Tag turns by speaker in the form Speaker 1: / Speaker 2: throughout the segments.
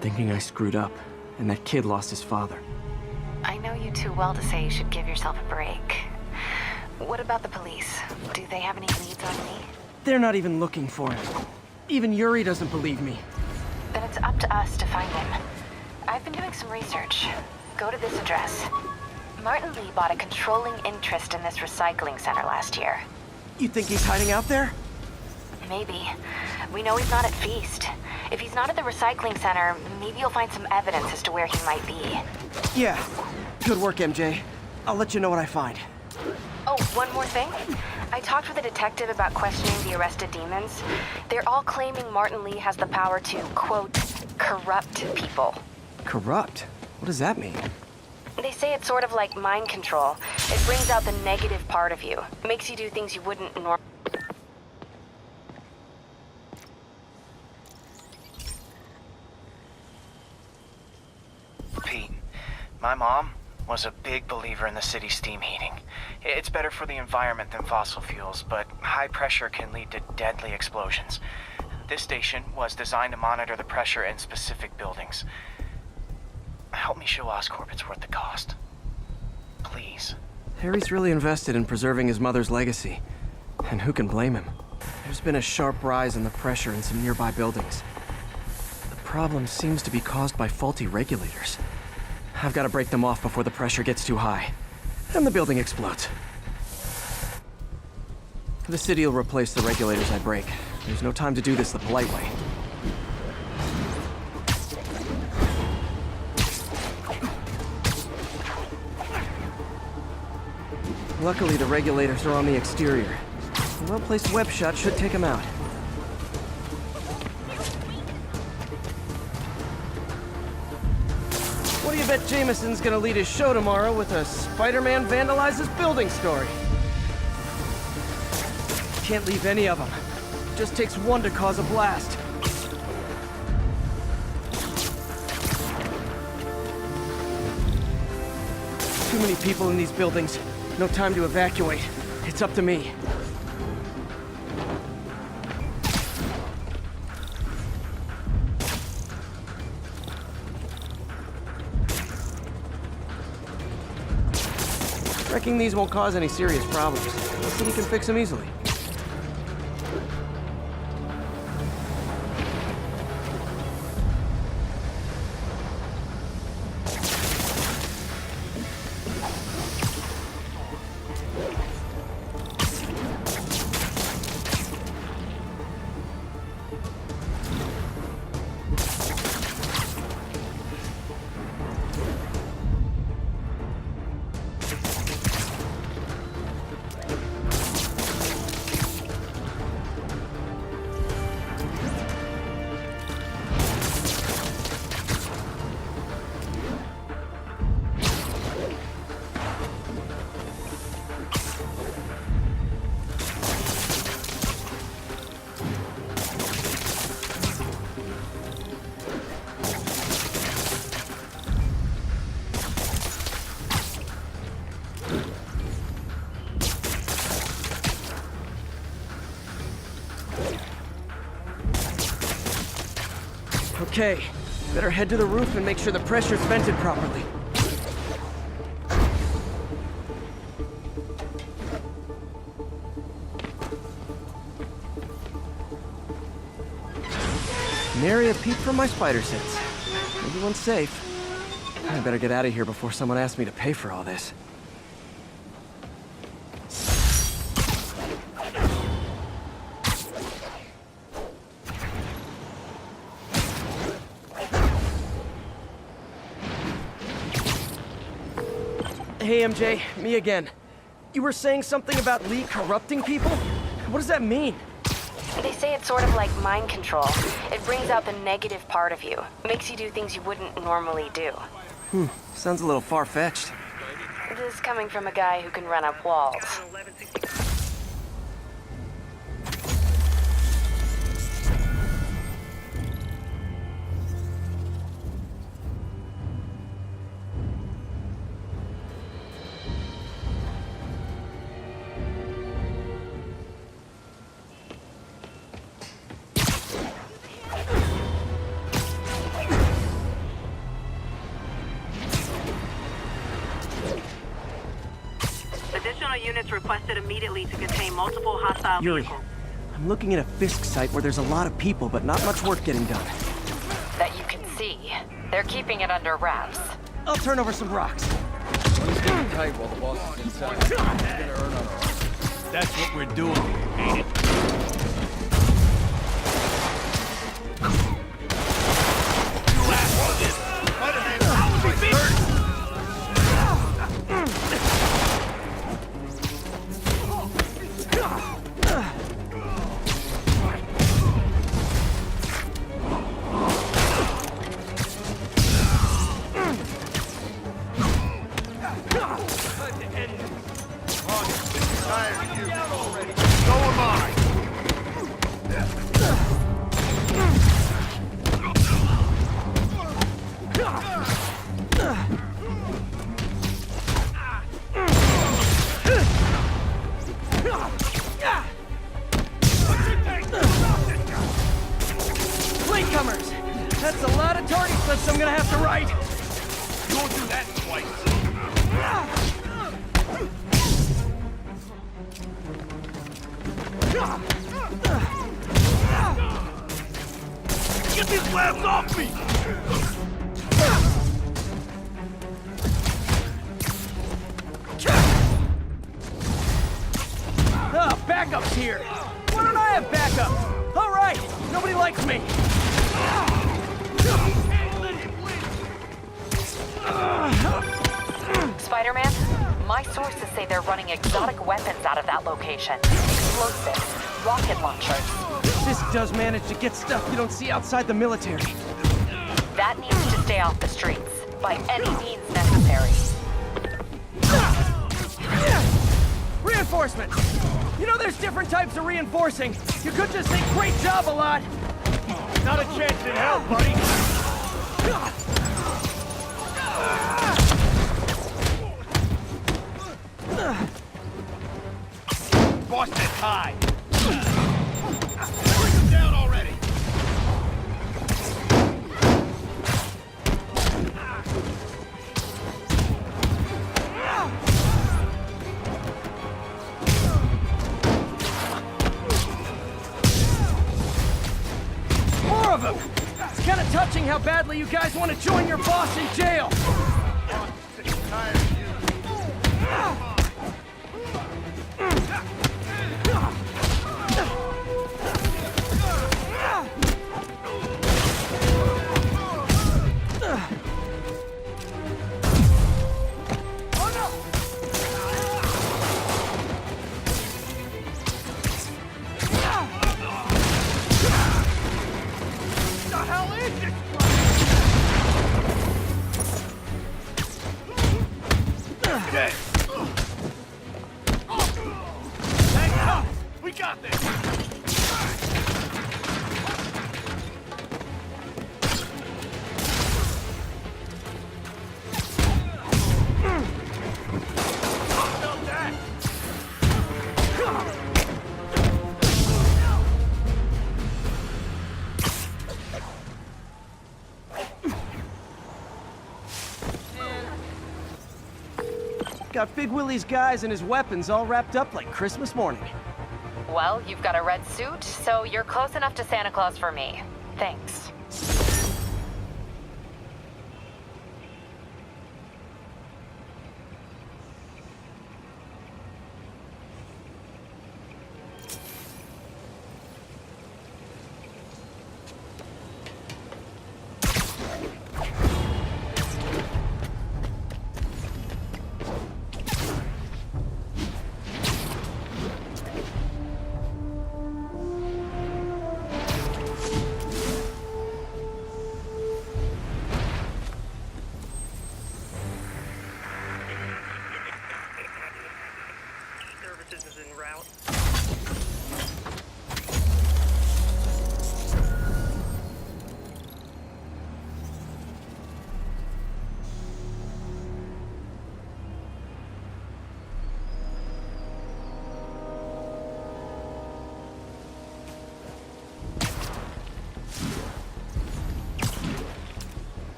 Speaker 1: thinking I screwed up, and that kid lost his father.
Speaker 2: I know you too well to say you should give yourself a break. What about the police? Do they have any leads on me?
Speaker 1: They're not even looking for him. Even Yuri doesn't believe me.
Speaker 2: Then it's up to us to find him. I've been doing some research. Go to this address. Martin Lee bought a controlling interest in this recycling center last year.
Speaker 1: You think he's hiding out there?
Speaker 2: Maybe. We know he's not at Feast. If he's not at the recycling center, maybe you'll find some evidence as to where he might be.
Speaker 1: Yeah. Good work, MJ. I'll let you know what I find.
Speaker 2: Oh, one more thing. I talked with a detective about questioning the arrested demons. They're all claiming Martin Lee has the power to, quote, corrupt people.
Speaker 1: Corrupt? What does that mean?
Speaker 2: They say it's sort of like mind control. It brings out the negative part of you. Makes you do things you wouldn't normally.
Speaker 3: Pete, my mom was a big believer in the city's steam heating. It's better for the environment than fossil fuels, but high pressure can lead to deadly explosions. This station was designed to monitor the pressure in specific buildings. Help me show Oscorp it's worth the cost. Please.
Speaker 1: Harry's really invested in preserving his mother's legacy. And who can blame him? There's been a sharp rise in the pressure in some nearby buildings. The problem seems to be caused by faulty regulators. I've got to break them off before the pressure gets too high. And the building explodes. The city will replace the regulators I break. There's no time to do this the polite way. Luckily, the regulators are on the exterior. A well-placed web shot should take them out. What do you bet Jameson's gonna lead his show tomorrow with a Spider-Man vandalizes building story? Can't leave any of them. Just takes one to cause a blast. Too many people in these buildings. No time to evacuate. It's up to me. Wrecking these won't cause any serious problems. The city can fix them easily. Okay, better head to the roof and make sure the pressure's vented properly. Nary a peep from my spider sense. Everyone's safe. I better get out of here before someone asks me to pay for all this. Hey, MJ, me again. You were saying something about Lee corrupting people? What does that mean?
Speaker 2: They say it's sort of like mind control. It brings out the negative part of you. Makes you do things you wouldn't normally do.
Speaker 1: Sounds a little far-fetched.
Speaker 2: This coming from a guy who can run up walls.
Speaker 4: units requested immediately to contain multiple hostile
Speaker 1: Yuri,
Speaker 4: vehicles.
Speaker 1: I'm looking at a Fisk site where there's a lot of people, but not much work getting done.
Speaker 2: That you can see. They're keeping it under wraps.
Speaker 1: I'll turn over some rocks.
Speaker 5: Let's get tight while the boss is inside. We're gonna earn on our...
Speaker 6: That's what we're doing, ain't it?
Speaker 1: Latecomers! That's a lot of target slips I'm gonna have to write!
Speaker 6: You won't do that twice. Get these labs off me!
Speaker 1: Backup's here! Why don't I have backup? Alright! Nobody likes me!
Speaker 2: Spider-Man, my sources say they're running exotic weapons out of that location. Explosives, rocket launchers.
Speaker 1: This does manage to get stuff you don't see outside the military.
Speaker 2: That needs to stay off the streets, by any means necessary.
Speaker 1: Reinforcement! You know there's different types of reinforcing. You could just say great job a lot.
Speaker 6: Not a chance in hell, buddy. Boston high. Bring him down already.
Speaker 1: More of them! It's kind of touching how badly you guys want to join your boss in jail!
Speaker 6: Dead. Hang up. We got this. Stop that.
Speaker 1: Got Big Willie's guys and his weapons all wrapped up like Christmas morning.
Speaker 2: Well, you've got a red suit, so you're close enough to Santa Claus for me. Thanks.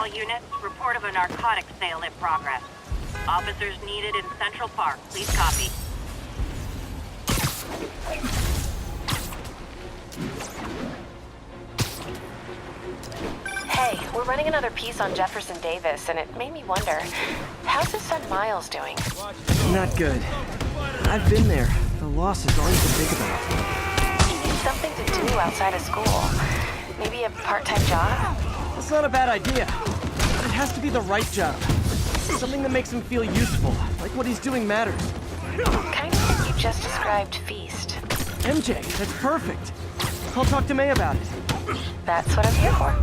Speaker 4: All units, report of a narcotics sale in progress. Officers needed in Central Park. Please copy.
Speaker 2: Hey, we're running another piece on Jefferson Davis, and it made me wonder, how's his son Miles doing?
Speaker 1: Not good. I've been there. The loss is all you can think about.
Speaker 2: He needs something to do outside of school. Maybe a part-time job?
Speaker 1: That's not a bad idea. But it has to be the right job. Something that makes him feel useful, like what he's doing matters.
Speaker 2: Kind of like you just described Feast.
Speaker 1: MJ, that's perfect. I'll talk to May about it.
Speaker 2: That's what I'm here for.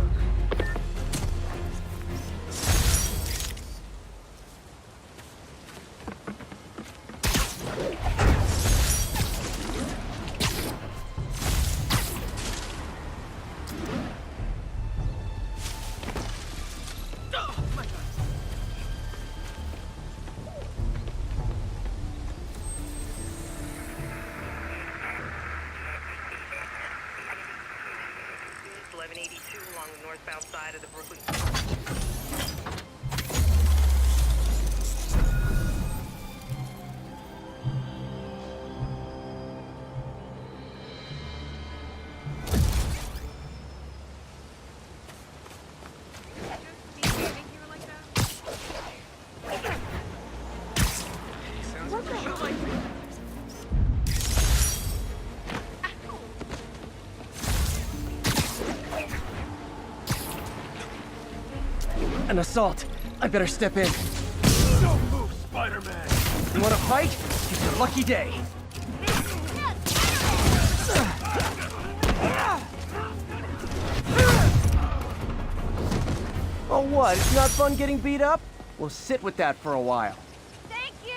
Speaker 4: Along the northbound side of the Brooklyn.
Speaker 1: An assault. I better step in.
Speaker 6: Don't move, Spider-Man!
Speaker 1: You want to fight? It's your lucky day. Oh, what? It's not fun getting beat up? We'll sit with that for a while.
Speaker 2: Thank you!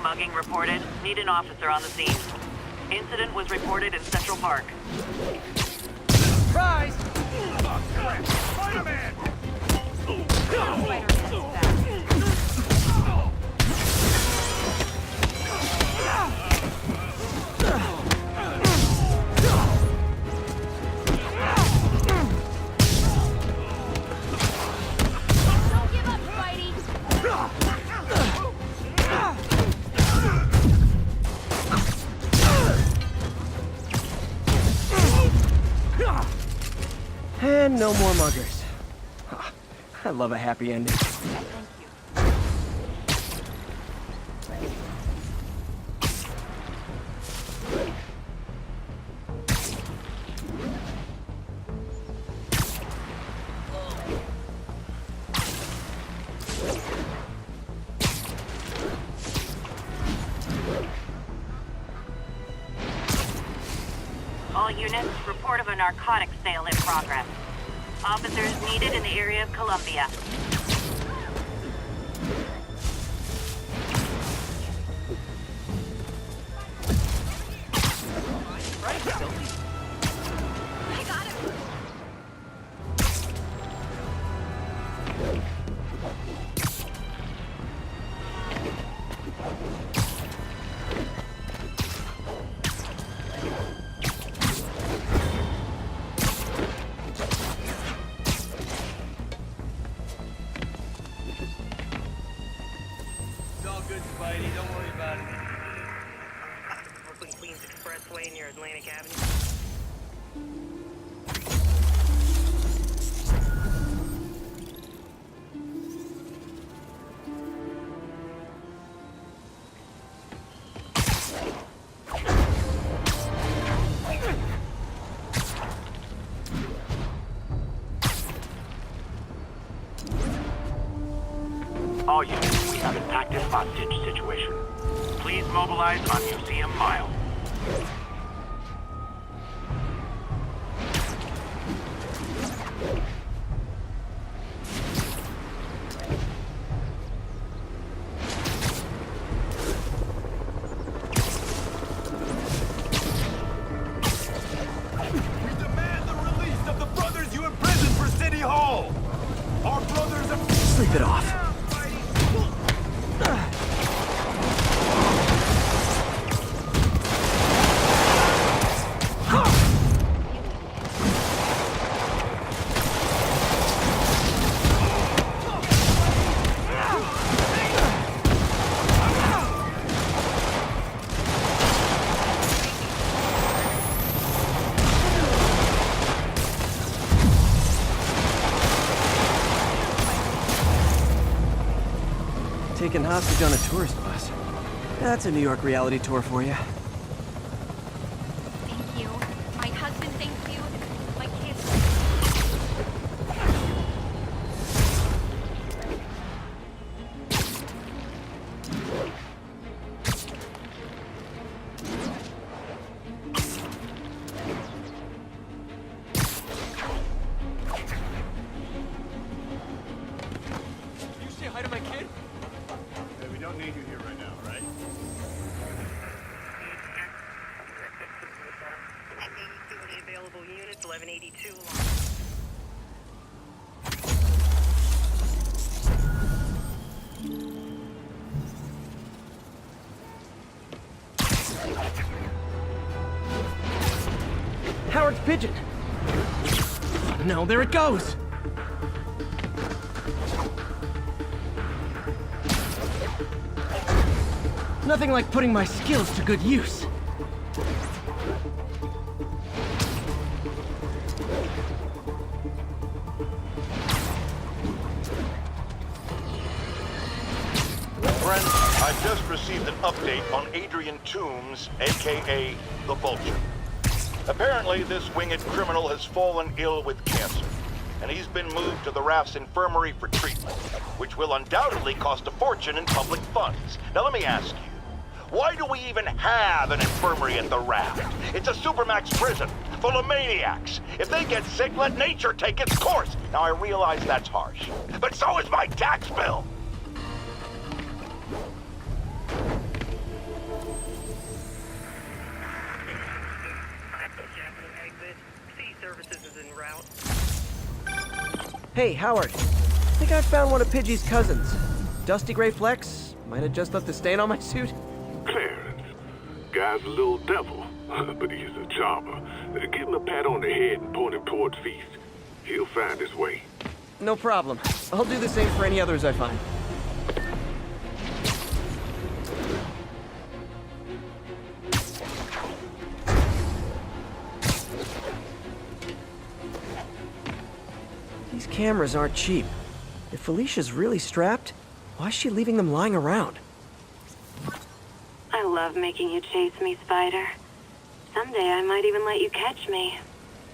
Speaker 4: Mugging reported. Need an officer on the scene. Incident was reported in Central Park.
Speaker 1: Surprise!
Speaker 6: Oh, crap! Spider-Man!
Speaker 2: Don't give up, Spidey!
Speaker 1: And no more muggers. I love a happy ending.
Speaker 4: All units, report of a narcotics sale in progress. Officers needed in the area of Columbia.
Speaker 6: It's all good, Spidey. Don't worry about it.
Speaker 4: Brooklyn Queens Expressway near Atlantic Avenue.
Speaker 7: All units, we have an active hostage situation. Please mobilize on Museum Mile.
Speaker 1: taken hostage on a tourist bus. That's a New York reality tour for you.
Speaker 8: Thank you. My husband, thank you. My kids.
Speaker 1: You say hi to my kid?
Speaker 6: Hey, we don't need you here right now, right?
Speaker 4: Available units 1182.
Speaker 1: Howard's pigeon! No, there it goes! Nothing like putting my skills to good use.
Speaker 9: Friends, I've just received an update on Adrian Toombs, aka the Vulture. Apparently, this winged criminal has fallen ill with cancer, and he's been moved to the RAF's infirmary for treatment, which will undoubtedly cost a fortune in public funds. Now let me ask you, why do we even have an infirmary at the RAF? It's a supermax prison, full of maniacs. If they get sick, let nature take its course. Now I realize that's harsh, but so is my tax bill.
Speaker 1: Hey, Howard. I think I found one of Pidgey's cousins. Dusty Gray Flex. Might have just left the stain on my suit.
Speaker 10: Clarence. Guy's a little devil, but he's a charmer. Give him a pat on the head and point him towards Feast. He'll find his way.
Speaker 1: No problem. I'll do the same for any others I find. These cameras aren't cheap. If Felicia's really strapped, why is she leaving them lying around?
Speaker 4: I love making you chase me, Spider. Someday I might even let you catch me.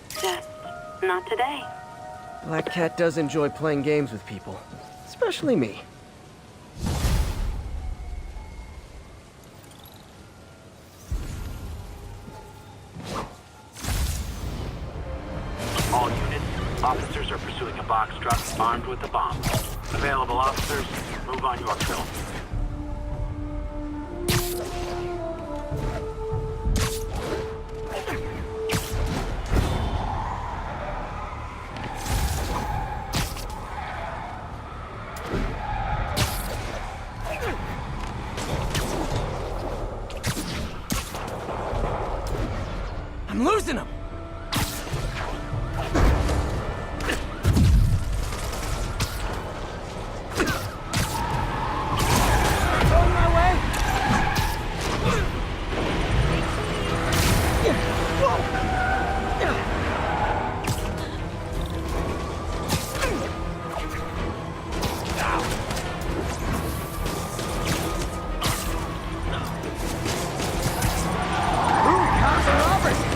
Speaker 4: Just not today.
Speaker 1: Black Cat does enjoy playing games with people. Especially me.
Speaker 7: All units, officers are pursuing a box truck armed with a bomb. Available officers, move on Yorkville.
Speaker 1: I'm losing them!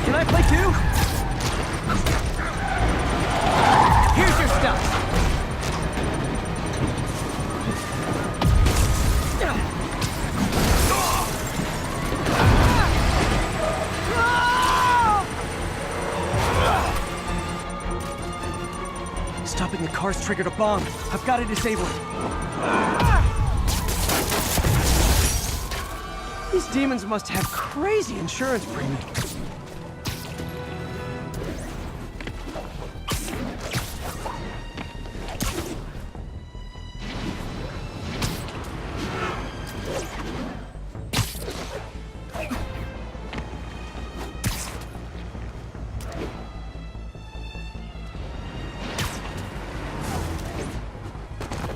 Speaker 1: Can I play too? Here's your stuff. Stopping the car's triggered a bomb. I've got to disable it. These demons must have crazy insurance premiums.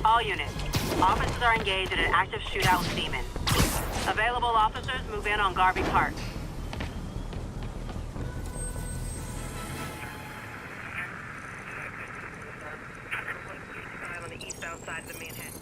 Speaker 4: All units, officers are engaged in an active shootout with demons. Available officers move in on Garvey Park. On the eastbound side of the Manhattan.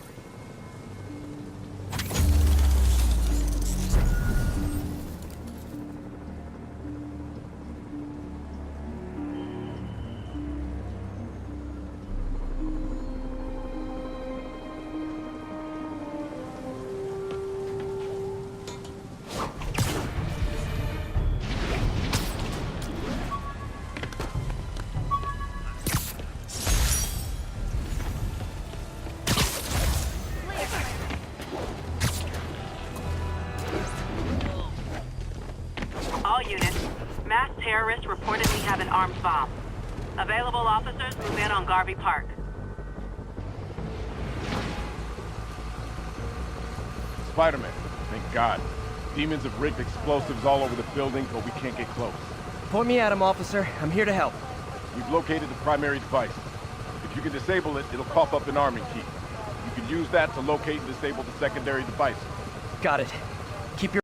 Speaker 4: units. Masked terrorists reportedly have an armed bomb. Available officers move in on Garvey Park.
Speaker 6: Spider-Man, thank God. Demons have rigged explosives all over the building, but we can't get close.
Speaker 1: Point me at him, officer. I'm here to help.
Speaker 6: We've located the primary device. If you can disable it, it'll pop up an arming key. You can use that to locate and disable the secondary device.
Speaker 1: Got it. Keep your